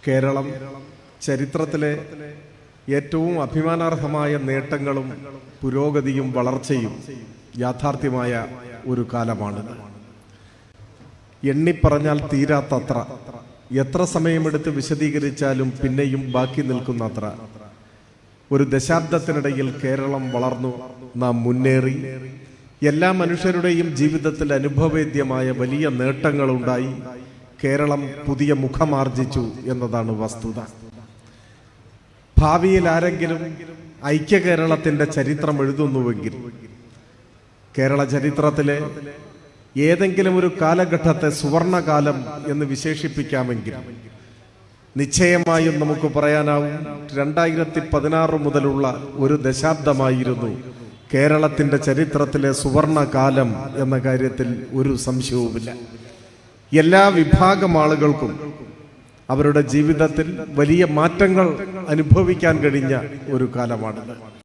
കേരളം ചരിത്രത്തിലെ ഏറ്റവും അഭിമാനാർഹമായ നേട്ടങ്ങളും പുരോഗതിയും വളർച്ചയും യാഥാർത്ഥ്യമായ ഒരു കാലമാണിത്. എണ്ണിപ്പറഞ്ഞാൽ തീരാത്തത്ര, എത്ര സമയമെടുത്ത് വിശദീകരിച്ചാലും പിന്നെയും ബാക്കി നിൽക്കുന്നത്ര ഒരു ദശാബ്ദത്തിനിടയിൽ കേരളം വളർന്നു, നാം മുന്നേറി. എല്ലാ മനുഷ്യരുടെയും ജീവിതത്തിൽ അനുഭവവേദ്യമായ വലിയ നേട്ടങ്ങളുണ്ടായി. കേരളം പുതിയ മുഖമാർജിച്ചു എന്നതാണ് വസ്തുത. ഭാവിയിൽ ആരെങ്കിലും ഐക്യ കേരളത്തിന്റെ ചരിത്രം എഴുതുന്നുവെങ്കിൽ കേരള ചരിത്രത്തിലെ ഏതെങ്കിലും ഒരു കാലഘട്ടത്തെ സുവർണകാലം എന്ന് വിശേഷിപ്പിക്കാമെങ്കിൽ നിശ്ചയമായും നമുക്ക് പറയാനാവും 2016 മുതലുള്ള ഒരു ദശാബ്ദമായിരുന്നു കേരളത്തിന്റെ ചരിത്രത്തിലെ സുവർണകാലം എന്ന കാര്യത്തിൽ ഒരു സംശയവുമില്ല. എല്ലാ വിഭാഗം ആളുകൾക്കും അവരുടെ ജീവിതത്തിൽ വലിയ മാറ്റങ്ങൾ അനുഭവിക്കാൻ കഴിഞ്ഞ ഒരു കാലമാണിത്.